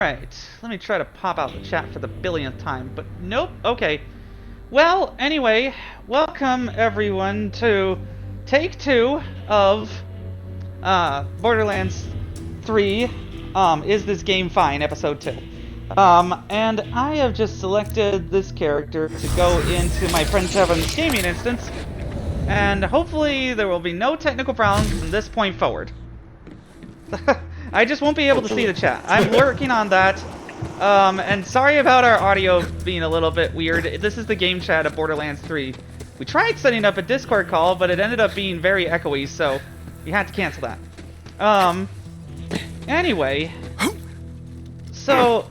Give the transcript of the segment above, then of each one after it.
Alright, let me try to pop out the chat for the billionth time, but nope, okay. Well, anyway, welcome everyone to take 2 of Borderlands 3, Is This Game Fine, Episode 2. And I have just selected this character to go into my friend Kevin's gaming instance, and hopefully there will be no technical problems from this point forward. I just won't be able to see the chat. I'm working on that. And sorry about our audio being a little bit weird. This is the game chat of Borderlands 3. We tried setting up a Discord call, but it ended up being very echoey, so we had to cancel that. Anyway. So,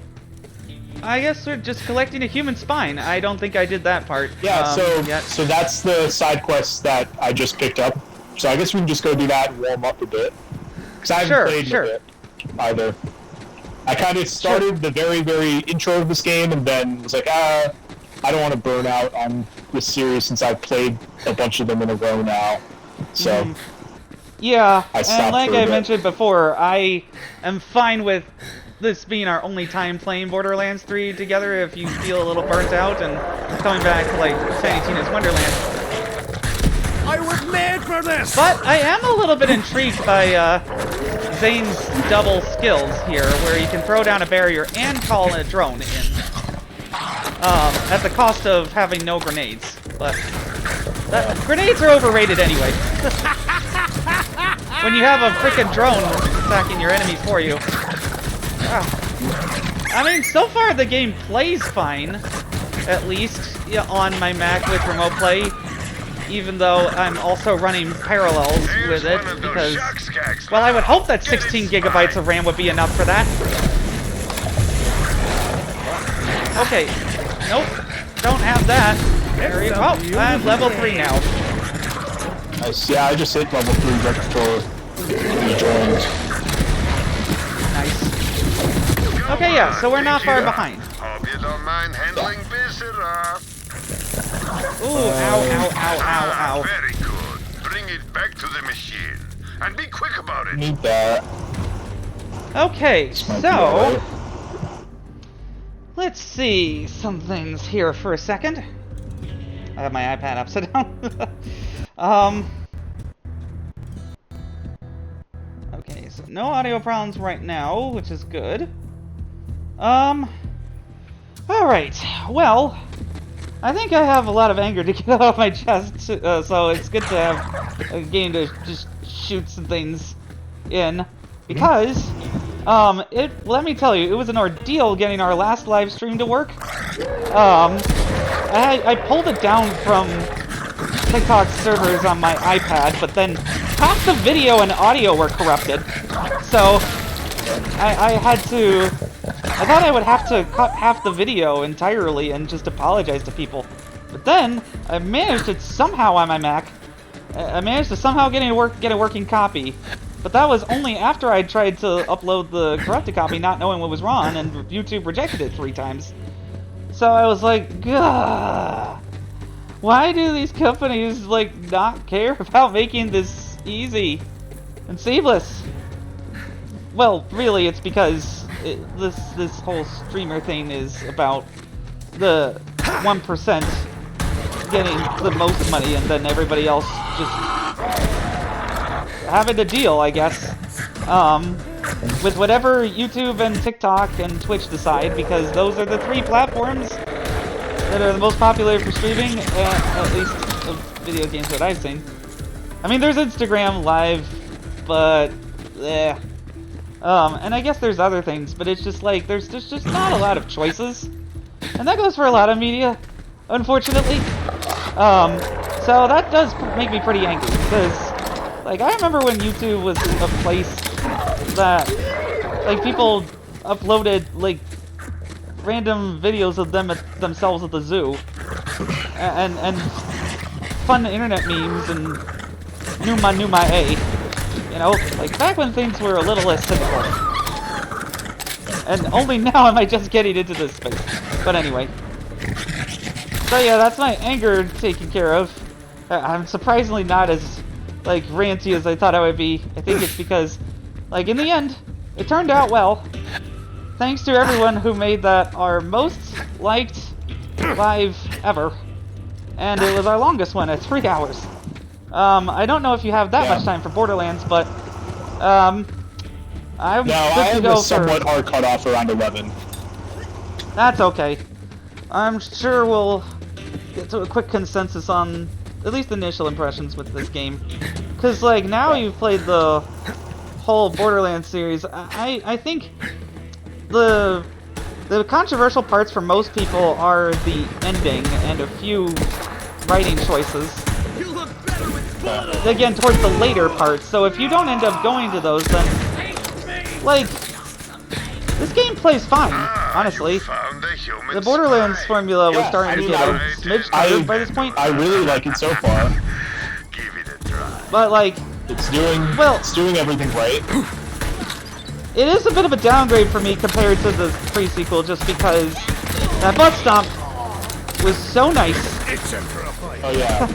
I guess we're just collecting a human spine. I don't think I did that part. Yeah, so that's the side quest that I just picked up. So I guess we can just go do that and warm up a bit. Because I haven't played with it either. I kind of started the very intro of this game and then was like, I don't want to burn out on this series since I've played a bunch of them in a row now. So, yeah, and like I mentioned before, I am fine with this being our only time playing Borderlands 3 together if you feel a little burnt out and coming back to like Tiny Tina's Wonderland. I was made for this! But I am a little bit intrigued by Zane's double skills here, where you can throw down a barrier and call a drone in. At the cost of having no grenades. But grenades are overrated anyway. When you have a freaking drone attacking your enemies for you. I mean, so far the game plays fine, at least on my Mac with Remote Play. Even though I'm also running parallels with it, because, well, I would hope that 16 gigabytes of RAM would be enough for that. Okay, nope, don't have that. There you go. Oh, I'm level 3 now. Nice. Yeah, I just hit level 3 right before you joined. Nice. Okay, yeah, so we're not far behind. Hope you don't mind handling visitor. Ooh, ow. Very good. Bring it back to the machine. And be quick about it. Need that. Okay, so let's see some things here for a second. I have my iPad upside down. Okay, so no audio problems right now, which is good. Alright, well, I think I have a lot of anger to get off my chest, so it's good to have a game to just shoot some things in. Because, let me tell you, it was an ordeal getting our last live stream to work. I pulled it down from TikTok servers on my iPad, but then half the video and audio were corrupted. So, I thought I would have to cut half the video entirely and just apologize to people. But then, I managed to somehow on my Mac, I managed to somehow get a working copy. But that was only after I tried to upload the corrupted copy, not knowing what was wrong, and YouTube rejected it 3 times. So I was like, gah, why do these companies, like, not care about making this easy and seamless? Well, really, it's because this whole streamer thing is about the 1% getting the most money and then everybody else just having to deal, I guess, with whatever YouTube and TikTok and Twitch decide, because those are the 3 platforms that are the most popular for streaming, at least of video games that I've seen. I mean, there's Instagram Live, but and I guess there's other things, but it's just like, there's just not a lot of choices. And that goes for a lot of media, unfortunately. So that does make me pretty angry, because, like, I remember when YouTube was a place that, like, people uploaded, like, random videos of themselves at the zoo. And fun internet memes and Numa A. You know, like, back when things were a little less cynical. And only now am I just getting into this space. But anyway. So yeah, that's my anger taken care of. I'm surprisingly not as, like, ranty as I thought I would be. I think it's because, like, in the end, it turned out well. thanks to everyone who made that our most liked live ever. And it was our longest one at 3 hours. I don't know if you have that much time for Borderlands, but I'm I good to go have a somewhat hard cutoff around 11. That's okay. I'm sure we'll get to a quick consensus on at least initial impressions with this game. Because, like, now you've played the whole Borderlands series, I think the controversial parts for most people are the ending and a few writing choices. You look better with blood. Again, towards the later parts, so if you don't end up going to those, then, like, this game plays fine, honestly. The Borderlands formula was starting to get a smidge tired by this point. I really like it so far. Give it a try. But, like, It's doing everything right. it is a bit of a downgrade for me compared to the pre-sequel, just because that butt stomp was so nice. It's in for a fight. Oh yeah.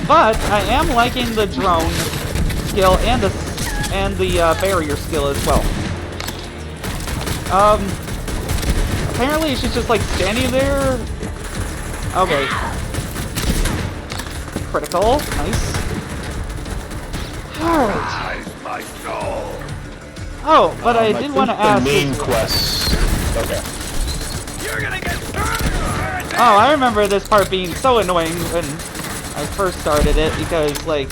But I am liking the drone skill and the barrier skill as well. Apparently she's just like standing there. Okay. Critical, nice. Alright. My soul. Oh, but I did want to ask. The main quest. Okay. You're gonna get hurt. Oh, I remember this part being so annoying when I first started it because, like,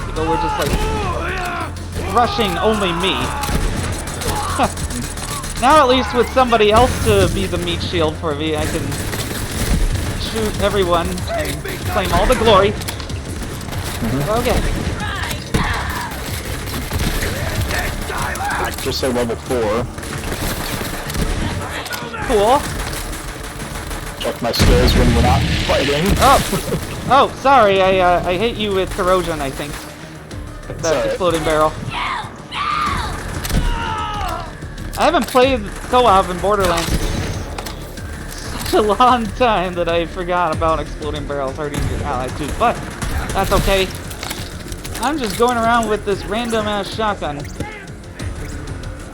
people were just like rushing only me. Now at least with somebody else to be the meat shield for me, I can shoot everyone and claim all the glory. Okay. Just say level 4. Cool. Check my skills when we're not fighting. Oh, sorry. I hit you with corrosion, I think. That exploding barrel. I haven't played co-op in Borderlands such a long time that I forgot about exploding barrels hurting your allies too, but that's okay. I'm just going around with this random-ass shotgun.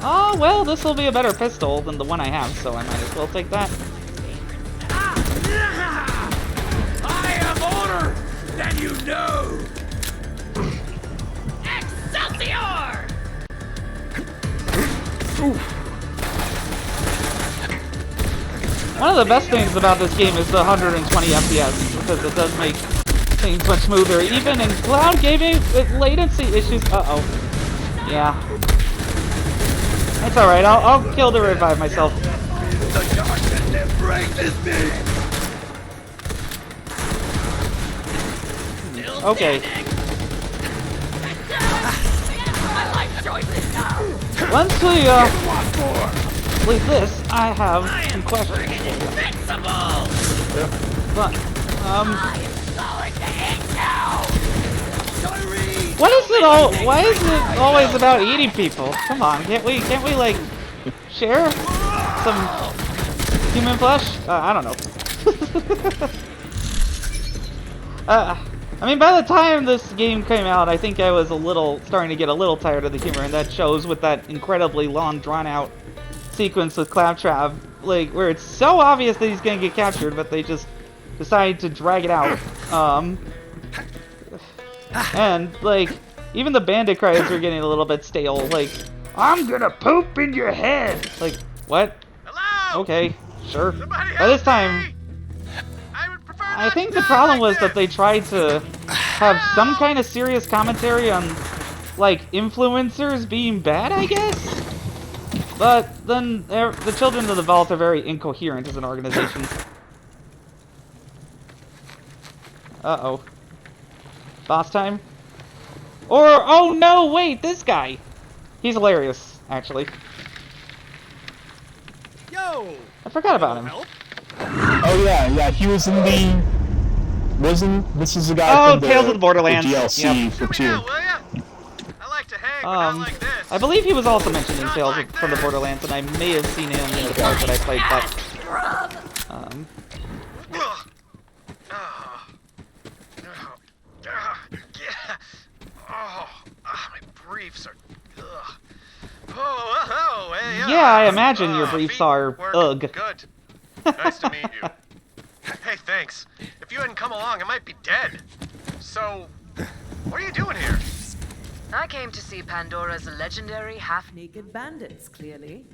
Oh, well, this will be a better pistol than the one I have, so I might as well take that. I am older than you know. Excelsior! One of the best things about this game is the 120 FPS, because it does make things much smoother, even in cloud gaming with latency issues. Uh-oh. Yeah. That's alright, I'll kill to revive myself. The darkness embraces me. Okay. Once we complete this, I have some questions. But, what is it all? Why is it always about eating people? Come on, can't we like share some human flesh? I don't know. I mean, by the time this game came out, I think I was starting to get a little tired of the humor, and that shows with that incredibly long, drawn-out sequence with Claptrap, like, where it's so obvious that he's gonna get captured, but they just decide to drag it out. And, like, even the bandit cries are getting a little bit stale, like, I'm gonna poop in your head! Like, what? Hello? Okay, sure. Somebody By this help time, me! I would prefer I not think to the die problem like was that they tried to have some kind of serious commentary on, like, influencers being bad, I guess? But then the Children of the Vault are very incoherent as an organization. Uh-oh. Boss time? Or, oh no, wait, this guy! He's hilarious, actually. Yo! I forgot about him. Help? Oh yeah, he was in the... This is the guy Oh, from the, Tales of the Borderlands. the DLC Yep. for 2. Yeah, will ya? I like to hang, but not like this. I believe he was also mentioned in Not Tales like from the that. Borderlands, and I may have seen him in the part that I played, but... Ugh. Yeah. My briefs are. Ugh. Oh, Yeah, I imagine your briefs are ugh. Good. Nice to meet you. Hey, thanks. If you hadn't come along, I might be dead. So, what are you doing here? I came to see Pandora's legendary half-naked bandits, clearly.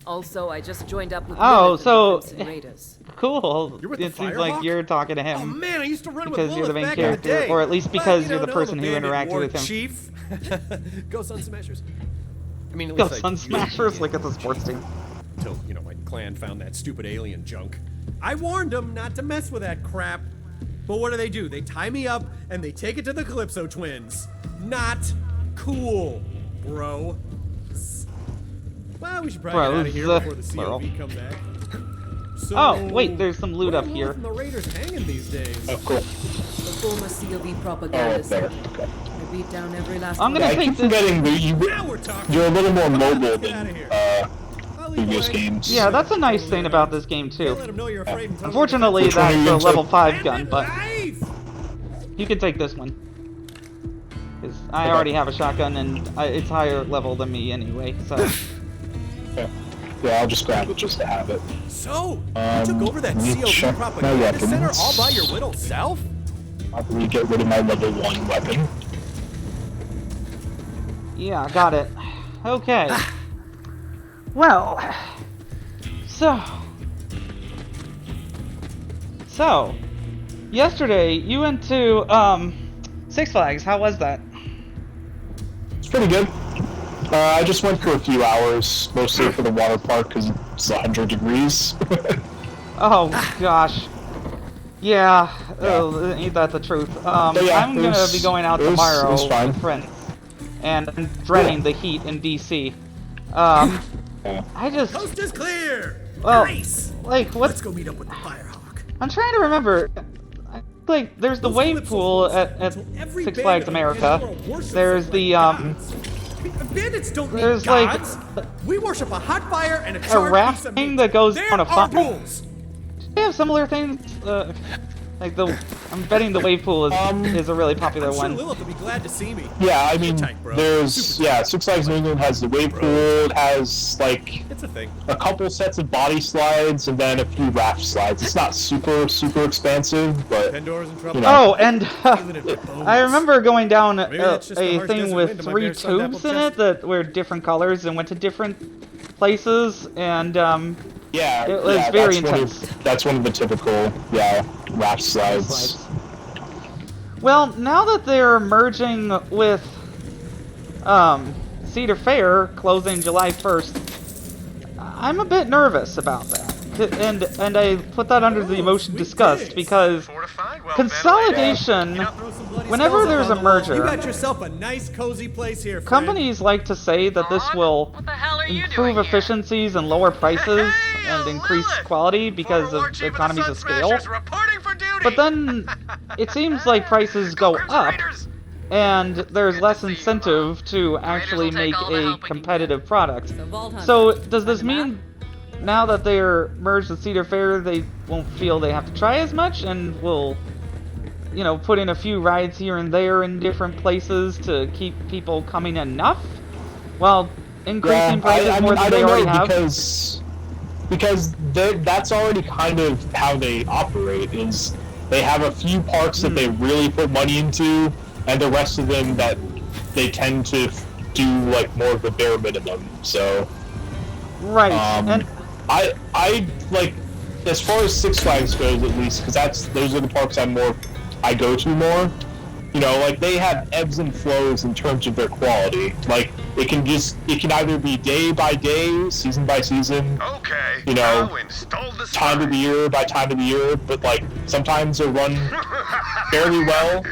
Also, I just joined up with so Crimson Raiders. cool. You're with the It seems Firehawk? like you're talking to him. Oh man, I used to run because with you're the Lilith main back in the character, day. or at least But, because you're the no, person I'm a who bandit interacted war with him. Chief. Go Sun Smashers. I mean, at Go least I Sun used to Smashers, be look at the sports team. until, you know, my clan found that stupid alien junk. I warned them not to mess with that crap. But what do? They tie me up and they take it to the Calypso twins. Not cool, bro. Well, we should probably get out of here before the COV come back. So, Oh, wait, there's some loot where up are here. Lilith and the Raiders hanging these days? Oh, cool. The former COV Oh, propaganda up there. center. Okay. I beat down every last I'm one. gonna I take keep this. forgetting that Now we're talking. you're a little more Come on, mobile let's get outta than here. I'll leave previous blank. games. Yeah, that's a nice thing about this game Can't too. let 'em know you're afraid until Unfortunately, Which one are that's you a gonna level take? 5 gun, but Knife! you can take this one. Because I Okay. already have a shotgun and it's higher level than me anyway, so. Okay. Yeah, I'll just grab it just to have it. So, you took over that let me COV check my propaganda center weapons. all by your little self? I'll probably get rid of my level 1 weapon. Yeah, got it. Okay. Well. So. Yesterday, you went to, Six Flags. How was that? It's pretty good. I just went for a few hours, mostly for the water park because it's 100 degrees. Oh, gosh. Yeah. Oh, ain't that the truth? But yeah, I'm gonna be going out tomorrow fine. with friends. And I'm dreading the heat in DC. Yeah. I just... Coast is clear! Well, Nice! like, what... Let's go meet up with the Firehawk. I'm trying to remember. Like, there's the Those wave Calypso pool wolves at until every Six bandit Flags on America. Pandora worships There's them the, like gods. Bandits don't need there's, like, gods. We worship a hot fire and a a charred raft piece of thing meat. that goes There on a are funnel. rules. They have similar things. Like I'm betting the wave pool is a really popular I'm sure one. Lilith will be glad to see me. Yeah, I mean, Super tight, bro. there's, Super yeah, tight. Six Flags New England has the wave pool, it has, like, It's a thing. a couple sets of body slides, and then a few raft slides. It's not super expansive, but, Pandora's in trouble. you know. Oh, and Feeling it in my bones. I remember going down Maybe that's just the a harsh thing desert with wind in my 3 bare sun tubes apple in it chest. that were different colors and went to different places, and Yeah, it was yeah, very that's intense. That's one of the typical, yeah, raft slides. slides. Well, now that they're merging with Cedar Fair closing July 1st, I'm a bit nervous about that. And I put that under the emotion disgust because Fortified, well consolidation, Throw some bloody whenever skulls up there's on a the wall. merger, You got yourself a nice cozy place here, friend. companies like to say that this will What the hell are you improve doing here? efficiencies and lower prices Hey, and increase Lilith! quality because Former War of Chief economies the of Sun scale. Smashers reporting for duty. But then it seems like prices go Crimson up Raiders! and there's less see you, incentive to actually will take make all the a help we can competitive product. So, Vault Hunter, So does this on the map? mean now that they're merged with Cedar Fair, they won't feel they have to try as much and will, you know, put in a few rides here and there in different places to keep people coming enough while increasing prices more than I they don't already know, have? because that's already kind of how they operate. Is they have a few parks that they really put money into, and the rest of them that they tend to do like more of the bare minimum. So. Right. And I like, as far as Six Flags goes, at least, because those are the parks I go to more. You know, like they have ebbs and flows in terms of their quality. Like it can either be day by day, season by season, Okay. you know, now install the time of the year by time of the year. But like sometimes they run fairly well.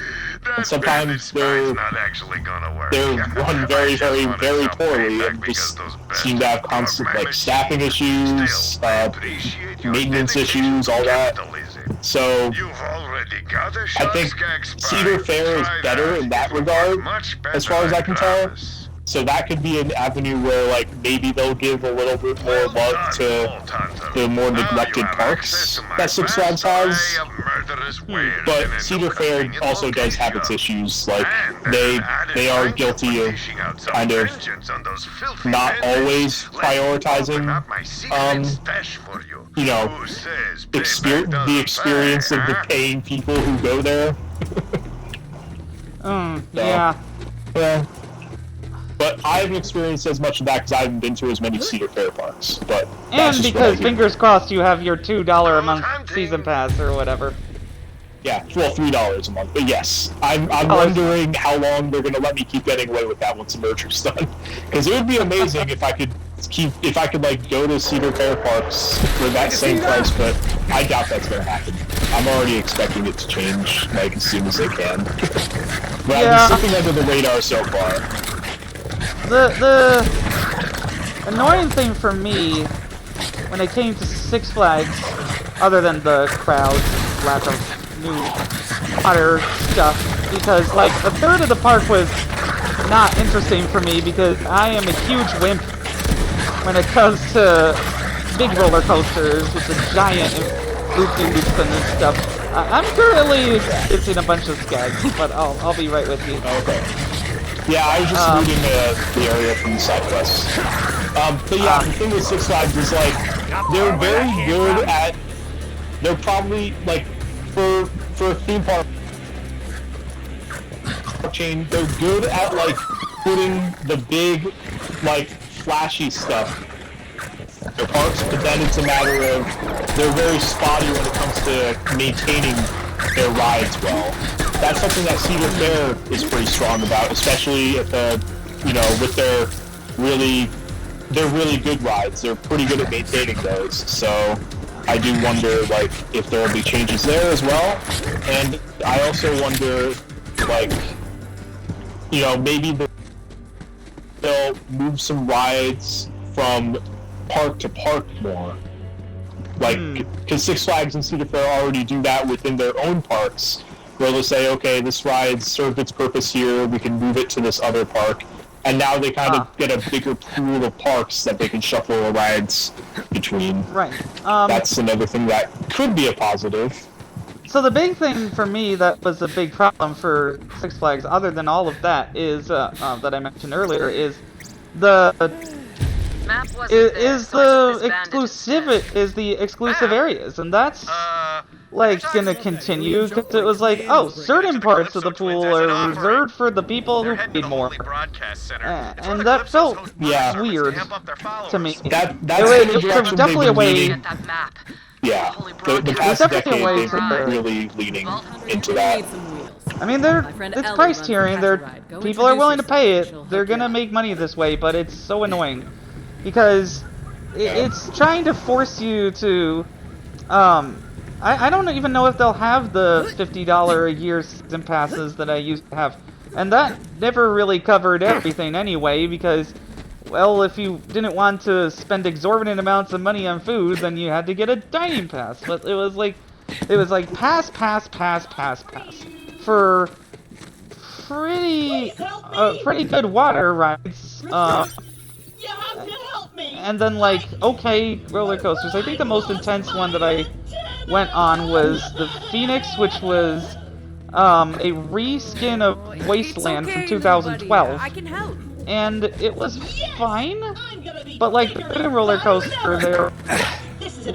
That sometimes bandit spy's they're- not actually gonna work. They're run very, I just very, wanted very some poorly payback and because just those seem to have bastards constant broke my like staffing machine. issues, Still, I appreciate your maintenance dedication issues, to all that. capitalism. So You've already got a I shot, think Skag Spy. Cedar Fair is Try better that. in that It will regard, work much better as far as I than can tell. Glass. So that could be an avenue where, like, maybe they'll give a little bit more love to the more neglected parks that Six Flags has. But Cedar Fair also does have its issues. Like, they are guilty of kind of not always prioritizing, you know, the experience of the paying people who go there. Yeah. Yeah. But I haven't experienced as much of that because I haven't been to as many Cedar Fair parks. But and because, fingers crossed, you have your $2 a month season pass or whatever. Yeah, well, $3 a month. But yes, I'm wondering how long they're going to let me keep getting away with that once the merger's done. Because it would be amazing if I could like go to Cedar Fair parks for that same price. But I doubt that's going to happen. I'm already expecting it to change like as soon as they can. But yeah. I've been slipping under the radar so far. The annoying thing for me when it came to Six Flags, other than the crowds, lack of new water stuff, because like a third of the park was not interesting for me because I am a huge wimp when it comes to big roller coasters with the giant loop-de-loops and stuff. I'm currently experiencing a bunch of skags, but I'll be right with you. Okay. Yeah, I was just reading the area from the side quests. But yeah, the thing with Six Flags is like they're very good at. They're probably like for a theme park chain. They're good at like putting the big, like flashy stuff in their parks, but then it's a matter of they're very spotty when it comes to maintaining their rides well. That's something that Cedar Fair is pretty strong about, especially if with their really good rides. They're pretty good at maintaining those. So I do wonder like if there will be changes there as well. And I also wonder like maybe they'll move some rides from park to park more. Like, because Six Flags and Cedar Fair already do that within their own parks, where they'll say, okay, this ride served its purpose here, we can move it to this other park, and now they kind of get a bigger pool of parks that they can shuffle the rides between. Right. That's another thing that could be a positive. So the big thing for me that was a big problem for Six Flags, other than all of that, is that I mentioned earlier, is the exclusive areas, and that's like gonna continue because it was like, oh, certain parts of the pool are reserved for the people who paid more, and that felt weird to me. It was definitely a way. Yeah, the past decade they've been really leaning into that. I mean, it's price tiering. People are willing to pay it. They're gonna make money this way, but it's so annoying because it's trying to force you to. I don't even know if they'll have the $50 a year season passes that I used to have, and that never really covered everything anyway because. Well, if you didn't want to spend exorbitant amounts of money on food, then you had to get a dining pass. But it was like pass for pretty good water rides. And then like okay roller coasters. I think the most intense one that I went on was the Phoenix, which was a reskin of Wasteland from 2012. I can help. And it was fine, but like the roller coaster, they're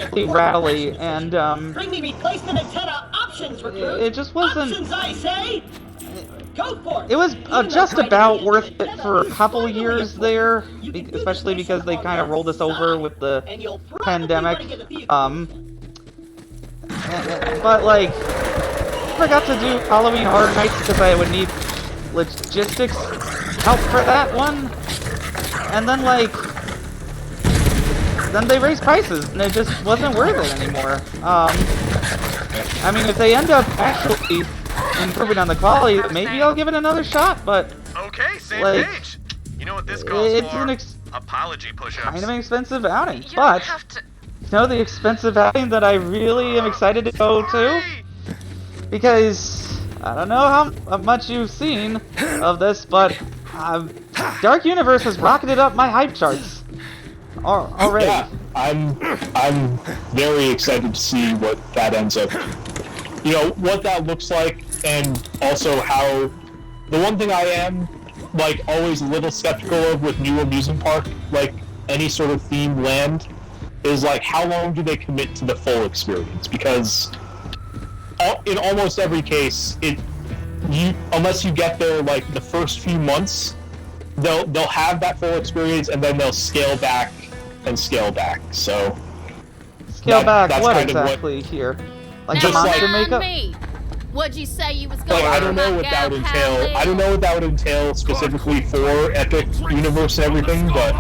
really rattly, and Bring me replacement antenna options, recruit. it just wasn't. Options, I say. Go for it. It was just about worth it for a couple years there, especially because they kind of rolled us over with the pandemic. But like, I forgot to do Halloween Horror Nights because I would need logistics help for that one, and then like they raised prices and it just wasn't worth it anymore. I mean, if they end up actually improving on the quality, maybe I'll give it another shot, but okay, same like, page. You know what this calls it's for? an Apology push-ups. kind of an expensive outing, but the expensive outing that I really am excited to go to, because I don't know how much you've seen of this, but Dark Universe has rocketed up my hype charts already. Yeah, I'm very excited to see what that ends up. You know, what that looks like, and also how... The one thing I am, like, always a little skeptical of with new amusement park, like, any sort of themed land, is, like, how long do they commit to the full experience? Because in almost every case, unless you get there, like, the first few months, they'll have that full experience, and then they'll scale back and scale back, so... Scale back that's what kind of exactly here? Like the Just monster like- makeup? What'd you say you was going Like, I don't know what that would entail. I don't know what that would entail specifically for Epic Universe and everything, but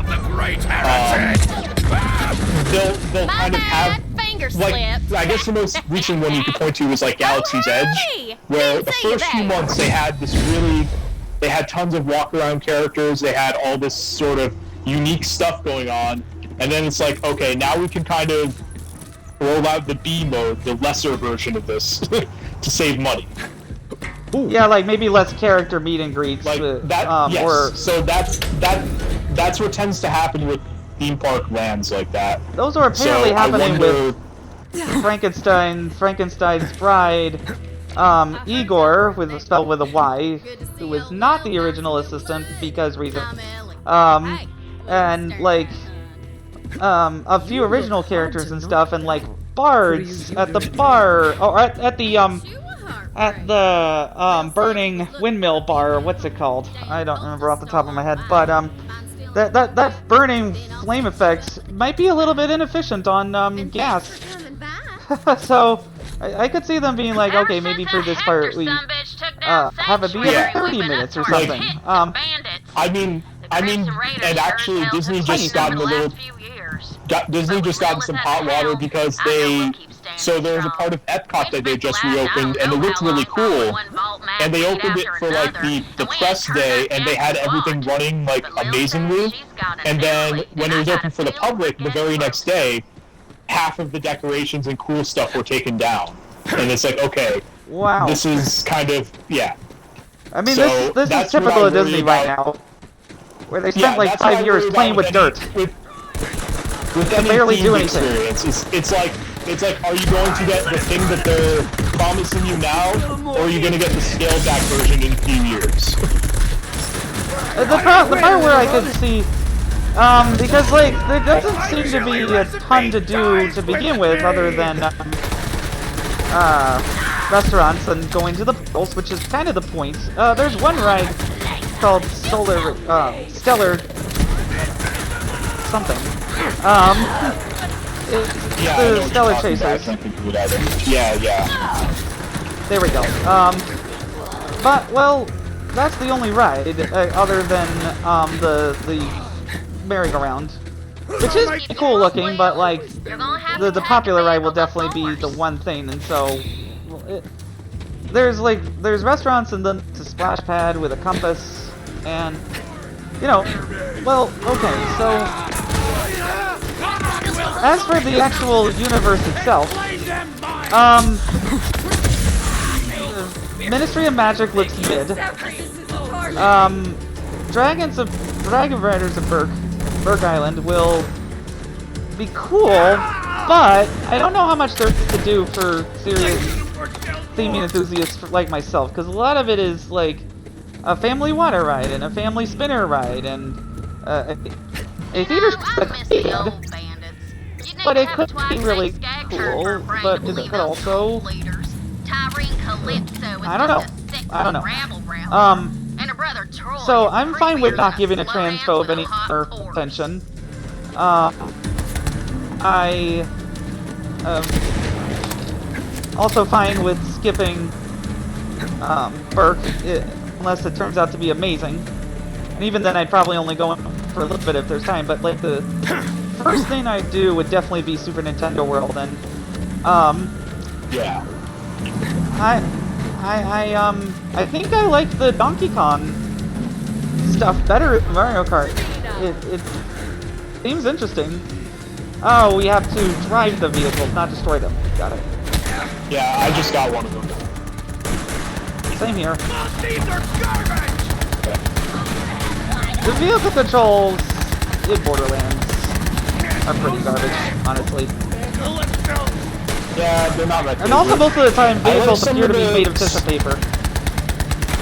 they'll kind of have, like, I guess the most recent one you could point to is like Galaxy's Edge, where the first few months they had tons of walk around characters, they had all this sort of unique stuff going on, and then it's like, okay, now we can kind of roll out the B mode, the lesser version of this, to save money. Ooh. Yeah, like maybe less character meet and greets. Like that, yes. Or so that's what tends to happen with theme park lands like that. Those are apparently happening with Frankenstein's Bride, Igor, spelled with a Y, who is not the original assistant because reasons. And like a few original characters and stuff, and like bards at the bar, or at the burning windmill bar. What's it called? I don't remember off the top of my head, but that burning flame effect might be a little bit inefficient on gas. So I could see them being like, okay, maybe for this part we have it be every 30 minutes or something. I mean, and actually Disney just gotten some hot water because so there's a part of Epcot that they just reopened, and it looked really cool, and they opened it for like the press day, and they had everything running like amazingly, and then when it was open for the public the very next day, half of the decorations and cool stuff were taken down, and it's like, okay, wow, this is kind kind of, yeah. I mean, so this is typical of Disney right now, where they spent like 5 years playing with dirt. With can barely do anything. It's like, are you going to get the thing that they're promising you now, or are you going to get the scaled back version in a few years? The part where I could see, because like there doesn't seem to be a ton to do to begin with, other than restaurants and going to the pearls, which is kind of the point. There's one ride called Stellar something. The Stellar Chasers. Yeah. There we go. But well, that's the only ride other than the merry-go-round, which is cool looking. But like the popular ride will definitely be the one thing, and so there's restaurants and then the splash pad with a compass, and you know, well, okay, so. As for the actual universe itself, Ministry of Magic looks mid. Dragon Riders of Berk Island will be cool, but I don't know how much there is to do for serious theming enthusiasts like myself, because a lot of it is like a family water ride and a family spinner ride and a theater good. But it could be really cool, but it could also... I don't know. So I'm fine with not giving a transphobe any more attention. I also fine with skipping Berk, unless it turns out to be amazing. And even then I'd probably only go for a little bit if there's time, but like the first thing I'd do would definitely be Super Nintendo World, and yeah. I think I like the Donkey Kong stuff better than Mario Kart. It seems interesting. Oh, we have to drive the vehicles, not destroy them. Got it. Yeah, I just got one of them. Same here. The vehicle controls in Borderlands are pretty garbage, honestly. Yeah, they're not that And also, most of the time, vehicles some appear to of be the- made of tissue paper. In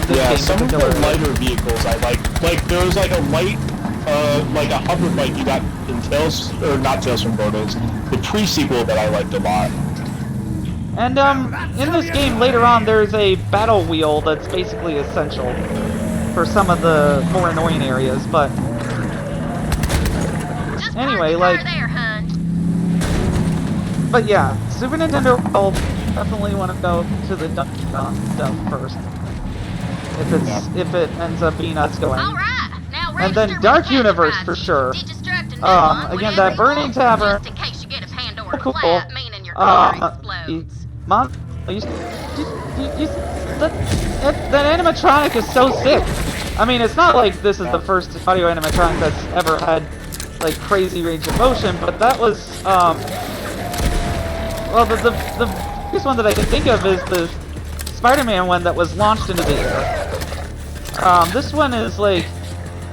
this Yeah, game some of the particularly. lighter vehicles I like. Like, there was like a light, like a hover bike you got in Tales, or not Tales from Borderlands, the pre-sequel that I liked a lot. And, in this game, later on, there's a battle wheel that's basically essential for some of the more annoying areas, but... Anyway, like... But yeah, Super Nintendo World, definitely want to go to the Dungeon stuff first. If it ends up being us going. And then Dark Universe for sure. Again, that Burning Tavern. Cool. That animatronic is so sick. I mean, it's not like this is the first audio animatronic that's ever had like crazy range of motion, but that was well, the biggest one that I can think of is the Spider-Man one that was launched into the air. This one is like,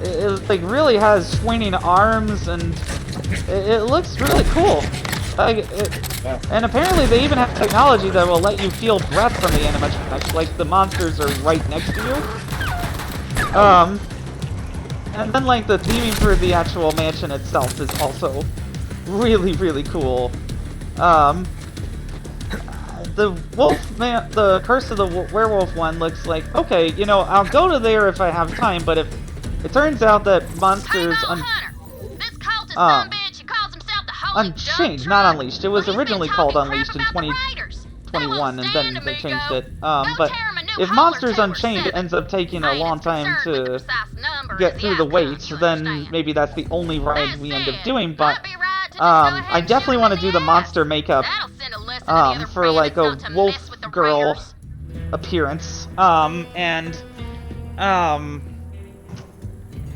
it like really has swinging arms and it looks really cool. And apparently they even have technology that will let you feel breath from the animatronics, like the monsters are right next to you. And then like the theming for the actual mansion itself is also really, really cool. The the Curse of the Werewolf one looks like, okay, you know, I'll go to there if I have time, but if it turns out that monsters Unchanged, not Unleashed. It was originally called Unleashed in 2021, and then they changed it. But if Monsters Unchained ends up taking a long time to get through the wait, then maybe that's the only ride we end up doing, but I definitely want to do the monster makeup for like a wolf girl appearance, and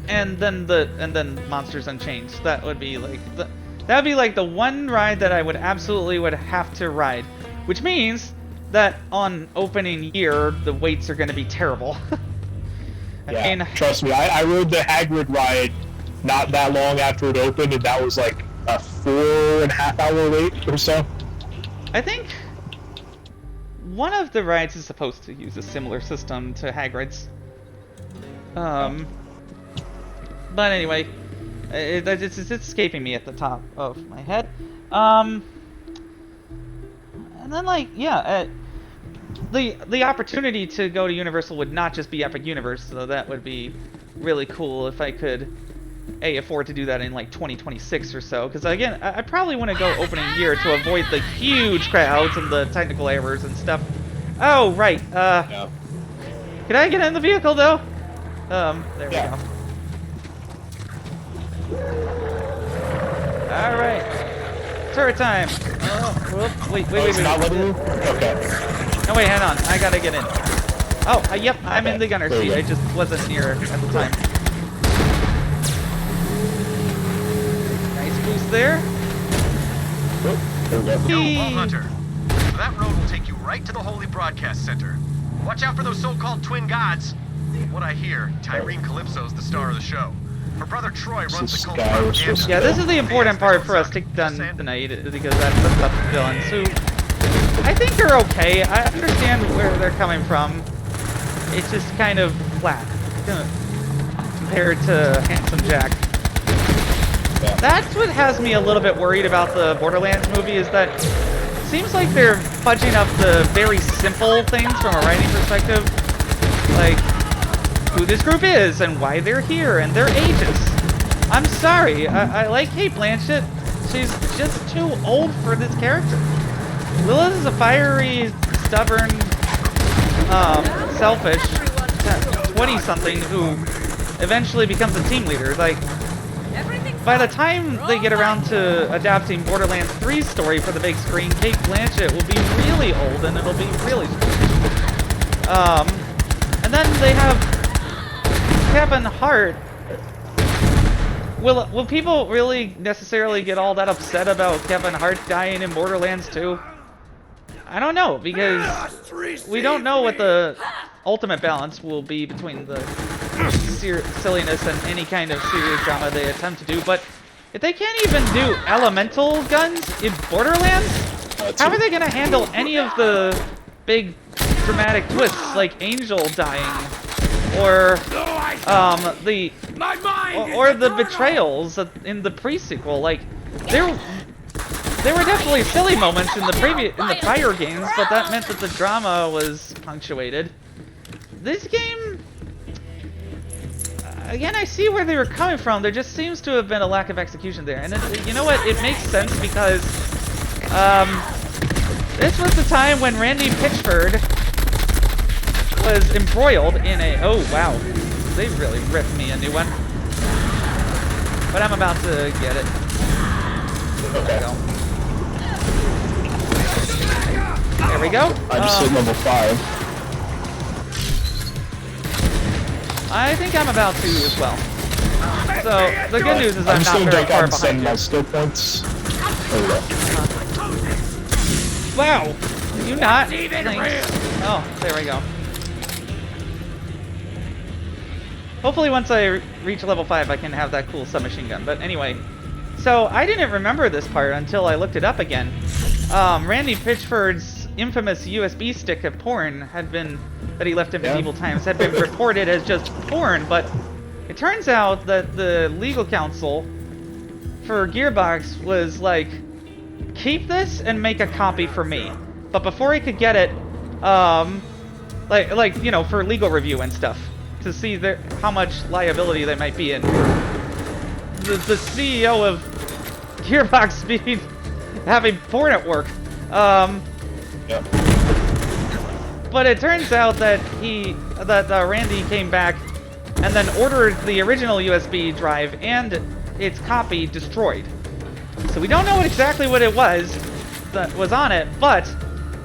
then Monsters Unchained. That would be like the one ride that I would absolutely have to ride, which means that on opening year the waits are going to be terrible. I mean, trust me, I rode the Hagrid ride not that long after it opened, and that was like a 4.5 hour wait or so. I think one of the rides is supposed to use a similar system to Hagrid's. But anyway, it's escaping me at the top of my head. And then like, yeah, the opportunity to go to Universal would not just be Epic Universe, so that would be really cool if I could afford to do that in like 2026 or so. Because again, I probably want to go opening year to avoid the huge crowds and the technical errors and stuff. Oh right. Yeah. Can I get in the vehicle though? There we go. Alright. Turret time! Oh, whoop, wait. Not letting you? Okay. No, wait, hang on. I gotta get in. Oh, yep, I'm in the gunner seat. I just wasn't near at the time. Nice boost there. Oh, there we go. Yo, Vault Hunter. That road will take you right to the Holy Broadcast Center. Watch out for those so-called twin gods. What I hear, Tyrene Calypso's the star of the show. Her brother Troy runs the cult propaganda. Yeah, this is the important part for us to get done tonight, because that sets up the villains, who I think are okay. I understand where they're coming from. It's just kind of flat compared to Handsome Jack. Yeah. That's what has me a little bit worried about the Borderlands movie, is that it seems like they're fudging up the very simple things from a writing perspective. Like, who this group is and why they're here and their ages. I'm sorry, I like Kate Blanchett. She's just too old for this character. Lilith is a fiery, stubborn, selfish 20-something who eventually becomes a team leader. Like, by the time they get around to adapting Borderlands 3's story for the big screen, Kate Blanchett will be really old and it'll be really strange. And then they have Kevin Hart. Will people really necessarily get all that upset about Kevin Hart dying in Borderlands 2? I don't know, because we don't know what the ultimate balance will be between the silliness and any kind of serious drama they attempt to do, but if they can't even do elemental guns in Borderlands, how are they going to handle any of the big dramatic twists, like Angel dying, or the betrayals in the pre-sequel? Like, there were definitely silly moments in the prior games, but that meant that the drama was punctuated. This game, again, I see where they were coming from. There just seems to have been a lack of execution there, and you know what? It makes sense because this was the time when Randy Pitchford was embroiled in a... Oh, wow. They really ripped me a new one. But I'm about to get it. There we go. I just hit level 5. I think I'm about to as well. So, the good news is I'm not very far behind my skill points. Wow! You not? Thanks. Oh, there we go. Hopefully once I reach level 5 I can have that cool submachine gun. But anyway, so I didn't remember this part until I looked it up again. Randy Pitchford's infamous USB stick of porn that he left in medieval times had been reported as just porn, but it turns out that the legal counsel for Gearbox was like, keep this and make a copy for me. But before he could get it, like you know, for legal review and stuff, to see how much liability they might be in. The CEO of Gearbox being having porn at work. But it turns out that Randy came back and then ordered the original USB drive and its copy destroyed. So we don't know exactly what it was that was on it, but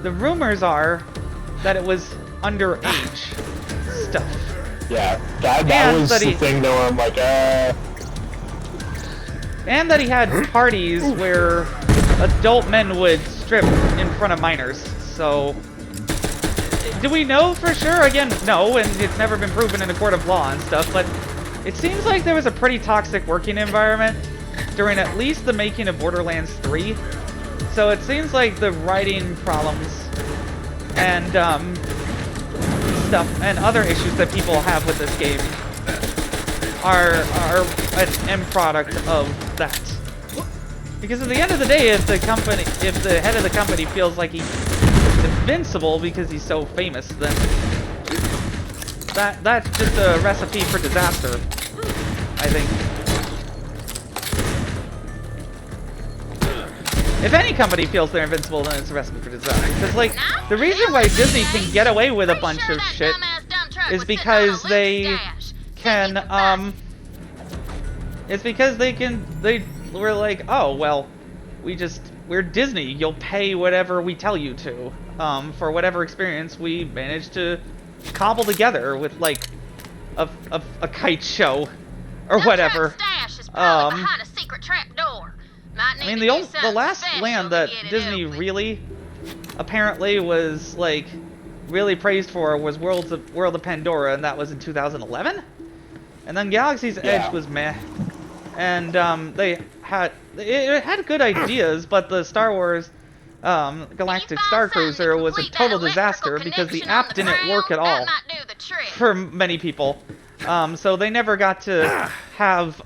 the rumors are that it was underage stuff. Yeah, that was the thing though, where I'm like, And that he had parties where adult men would strip in front of minors. So, do we know for sure? Again, no, and it's never been proven in a court of law and stuff, but it seems like there was a pretty toxic working environment during at least the making of Borderlands 3. So it seems like the writing problems and stuff and other issues that people have with this game are an end product of that. Because at the end of the day, if the head of the company feels like he's invincible because he's so famous, then that's just a recipe for disaster, I think. If any company feels they're invincible, then it's a recipe for disaster. Because, like, the reason why Disney can get away with a bunch of shit is because they can, they were like, oh, well, we're Disney, you'll pay whatever we tell you to, for whatever experience we managed to cobble together with, like, a kite show, or whatever. I mean, the last land that Disney really, apparently, was, like, really praised for was World of Pandora, and that was in 2011? And then Galaxy's Edge was meh. And, it had good ideas, but the Star Wars, Galactic Star Cruiser was a total disaster because the app didn't work at all for many people. So they never got to have,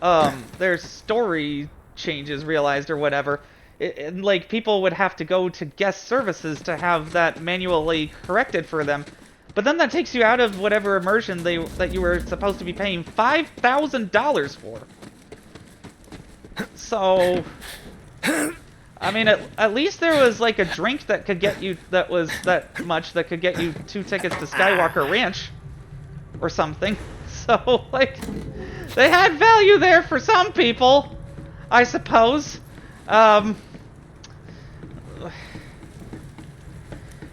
their story changes realized or whatever. Like, people would have to go to guest services to have that manually corrected for them. But then that takes you out of whatever immersion that you were supposed to be paying $5,000 for. So, I mean, at least there was like a drink that could get you, that was that much, that could get you 2 tickets to Skywalker Ranch or something. So, like, they had value there for some people, I suppose. And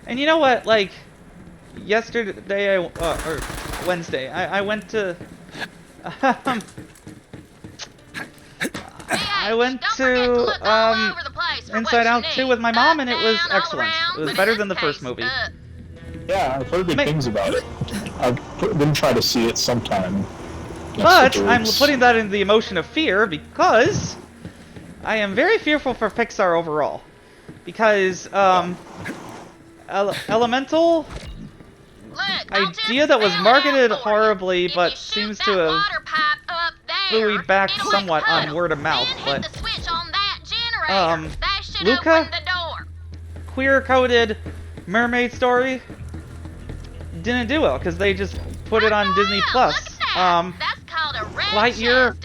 you know what, like, yesterday, or Wednesday, I went to, I went to, Inside Out 2 with my mom, and it was excellent. It was better than the first movie. Yeah, I've heard good things about it. I didn't try to see it sometime. But I'm putting that in the emotion of fear because I am very fearful for Pixar overall. Because, Elemental idea that was marketed horribly, but seems to have buoyed back somewhat on word of mouth. But, Luca, queer-coded mermaid story, didn't do well because they just put it on Disney Plus. Lightyear,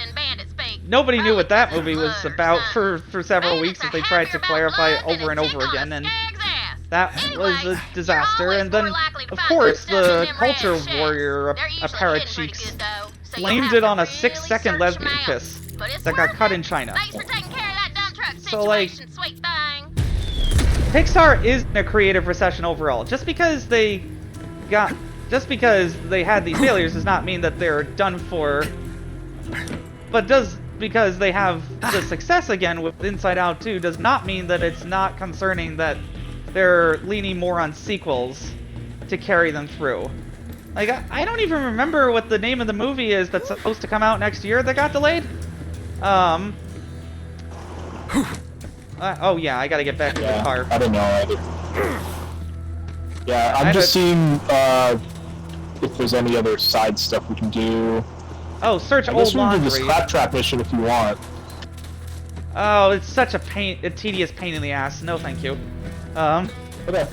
nobody knew what that movie was about for several weeks as they tried to clarify over and over again, and that was a disaster. And then, of course, the culture warrior apparatchiks blamed it on a 6-second lesbian kiss that got cut in China. So, like, Pixar is in a creative recession overall. Just because they had these failures does not mean that they're done for. But because they have the success again with Inside Out 2 does not mean that it's not concerning that they're leaning more on sequels to carry them through. Like, I don't even remember what the name of the movie is that's supposed to come out next year that got delayed. Oh yeah, I gotta get back in the car. I don't know either. Yeah, I'm just seeing if there's any other side stuff we can do. Oh, search I old guess we can do laundry. this claptrap mission if you want. Oh, it's such a tedious pain in the ass. No, thank you. Okay.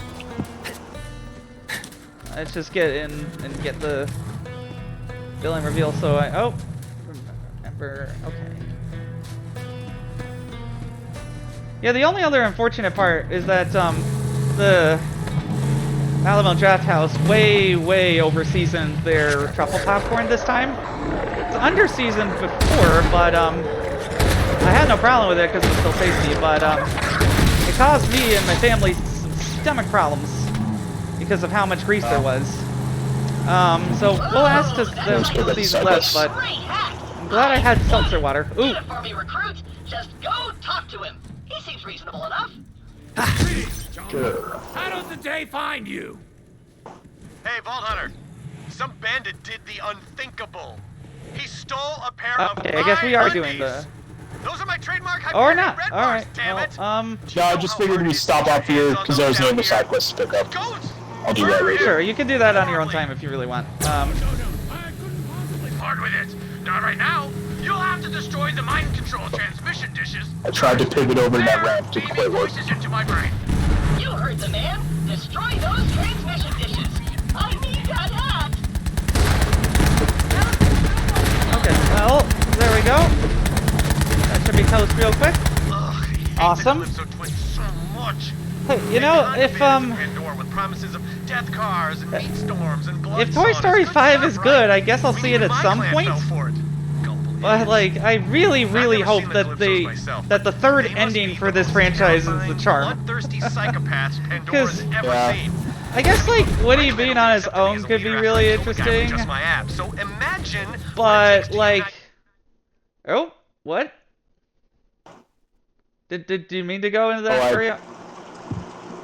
Let's just get in and get the billing reveal. So remember. Okay. Yeah, the only other unfortunate part is that the Alamo Draft House way over-seasoned their truffle popcorn this time. It's under-seasoned before, but I had no problem with it because it was still tasty, but it caused me and my family some stomach problems because of how much grease there was. So we'll ask to season less, but I'm glad I had seltzer water. Ooh. Recruit, just go talk to him. He seems reasonable enough. How does the day find you? Hey, Vault Hunter. Some bandit did the unthinkable. He stole a pair of Okay, I guess we are undies. doing the... Those are my trademark Or not. red Alright. bars, damn it. No, I just figured we'd stop off here because there was no other side quest to pick up. I'll do that later. Sure, you can do that on your own time if you really want. Hard with it. Not right now. You'll have to destroy the mind control transmission dishes. I tried to pivot over that ramp to quit work. Voices into my brain. You heard the man. Destroy those transmission dishes. I need that hat. Okay, well, there we go. That should be toast real quick. Awesome. Hey, you know, if Toy Story 5 is good, I guess I'll see it at some point. But like, I really hope that the third ending for this franchise is the charm. Because I guess like Woody being on his own could be really interesting. But like, oh, what? Did you mean to go into that area?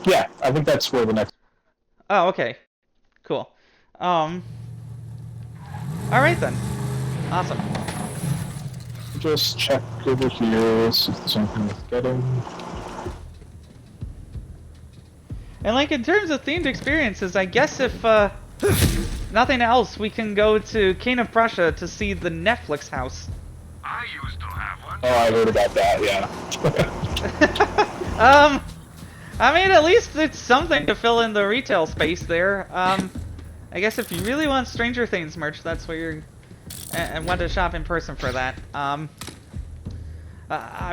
Yeah, I think that's where the next. Oh, okay. Cool. Alright then. Awesome. Just check over here, see if there's anything worth getting. And like in terms of themed experiences, I guess if nothing else, we can go to King of Prussia to see the Netflix house. I used to have one. Oh, I heard about that, yeah. I mean, at least it's something to fill in the retail space there. I guess if you really want Stranger Things merch, that's where you're... and want to shop in person for that. I